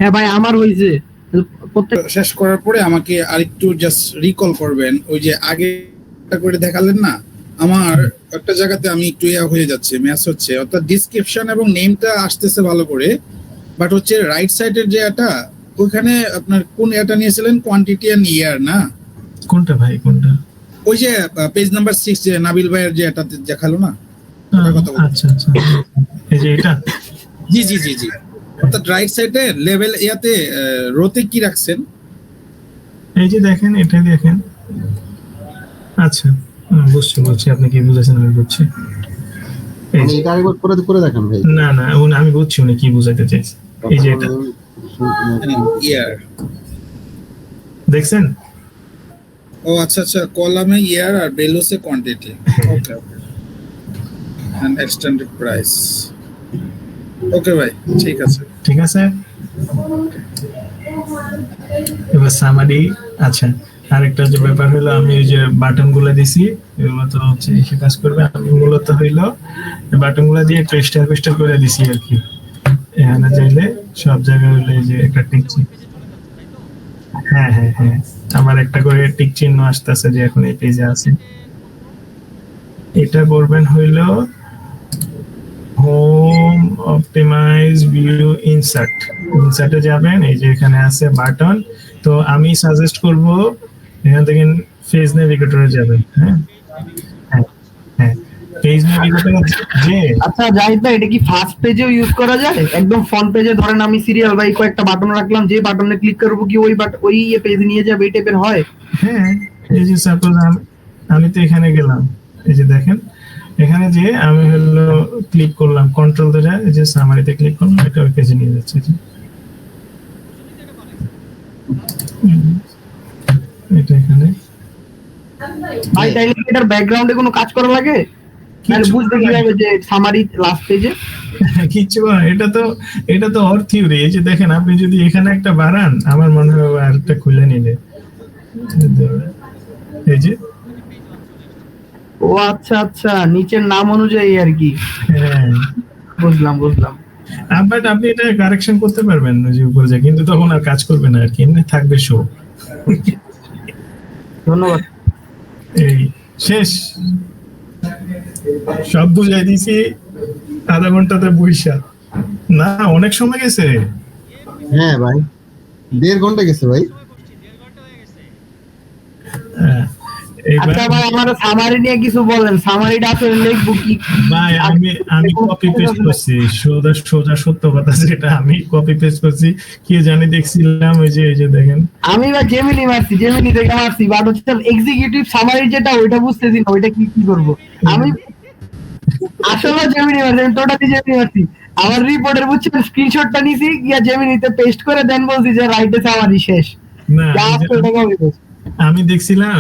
হ্যাঁ ভাই আমার হয়েছে প্রত্যেক শেষ করার পরে আমাকে আরেকটু জাস্ট রিকল করবেন, ওই যে আগে করে দেখালেন না, আমার একটা জায়গাতে আমি একটু হয়ে যাচ্ছে, ম্যাচ হচ্ছে, অর্থাৎ ডিসক্রিপশন এবং নেমটা আসতেছে ভালো করে, বাট হচ্ছে রাইট সাইডের যে এটা, ওইখানে আপনার কোন এটা নিয়েছিলেন, কোয়ান্টিটি এন্ড ইয়ার না? কোনটা ভাই কোনটা? ওই যে পেজ নাম্বার 6 যে নাবিল ভাইয়ের যে এটাতে দেখালো না, আচ্ছা আচ্ছা, এই যে এটা, জি জি জি জি, অর্থাৎ রাইট সাইডে লেভেল ইয়াতে রোতে কি রাখছেন, এই যে দেখেন, এটা দেখেন। আচ্ছা বুঝছি আপনি কি বুঝাচ্ছেন, আমি বুঝছি। এটা আরেকবার করে দেখান ভাই। না না, আমি বুঝছি উনি কি বুঝাইতে চাইছে। এই যে এটা ইয়ার দেখছেন? ও আচ্ছা আচ্ছা, কলামে ইয়ার আর বেলোসে quantity, okay okay, and extended price, okay ভাই, ঠিক আছে ঠিক আছে। এবার সামারি। আচ্ছা, আরেকটা যে ব্যাপার হলো, আমি ওই যে বাটন গুলো দিছি, এগুলো তো হচ্ছে এসে কাজ করবে। আমি মূলত হইলো বাটন গুলো দিয়ে একটু স্টার করে দিছি আর কি। এখানে চাইলে সব জায়গায় হইলে যে একটা টিক চিহ্ন, হ্যাঁ হ্যাঁ হ্যাঁ, আমার একটা করে টিক চিহ্ন আসতেছে যে এখন এই পেজে আছে। এটা করবেন হইলো হোম অপটিমাইজ ভিউ ইনসার্টে যাবেন, এই যে এখানে আছে বাটন। তো আমি সাজেস্ট করব এখান থেকে পেজ নেভিগেটরে যাবেন। হ্যাঁ হ্যাঁ হ্যাঁ, পেজ নেভিগেটরে যে, আচ্ছা জাহিদ ভাই, এটা কি ফার্স্ট পেজেও ইউজ করা যায়? একদম ফ্রন্ট পেজে ধরেন আমি সিরিয়াল বাই কয়েকটা বাটন রাখলাম, যে বাটনে ক্লিক করব কি ওই পেজে নিয়ে যাবে, এই টাইপের হয়? হ্যাঁ, এই যে সাপোজ আমি তো এখানে গেলাম, এই যে দেখেন এখানে যে আমি হলো ক্লিক করলাম, কন্ট্রোল ধরে এই যে সামারিতে ক্লিক করলাম, এটা ওই পেজে নিয়ে যাচ্ছে। এটা এখানে ভাই তাইলে কি এটার ব্যাকগ্রাউন্ডে কোনো কাজ করা লাগে? তাহলে বুঝতে কিভাবে যে সামারি লাস্ট পেজে? কিচ্ছু না, এটা তো অর থিওরি। এই যে দেখেন, আপনি যদি এখানে একটা বাড়ান, আমার মনে হয় আরেকটা খুলে নিলে, এই যে, ও আচ্ছা আচ্ছা, নিচের নাম অনুযায়ী আর কি। হ্যাঁ বুঝলাম। বাট আপনি এটা কারেকশন করতে পারবেন যে উপরে যায়, কিন্তু তখন আর কাজ করবে না আর কি, এমনি থাকবে শো। ধন্যবাদ। এই শেষ, সব বুঝাই দিছি আধা ঘন্টাতে বইসা। না, অনেক সময় গেছে। হ্যাঁ ভাই, 1.5 ঘন্টা গেছে ভাই। আচ্ছা ভাই, আমার সামারি নিয়ে কিছু বলেন, সামারিটা আসলে লিখবো কি? ভাই আমি কপি পেস্ট করছি, সোজা সত্য কথা যেটা, আমি কপি পেস্ট করছি। কি জানি দেখছিলাম, ওই যে দেখেন, আমি বা জেমিনি থেকে মারছি, বাট হচ্ছে এক্সিকিউটিভ সামারি যেটা, ওইটা বুঝতেছি না, ওইটা কি করব আমি। আসলে জেমিনি মারছি, আমি টোটালি জেমিনি মারছি। আমার রিপোর্টের বুঝছেন স্ক্রিনশটটা নিছি, গিয়া জেমিনিতে পেস্ট করে দেন বলছি যে রাইটে সামারি শেষ। না, আমি দেখছিলাম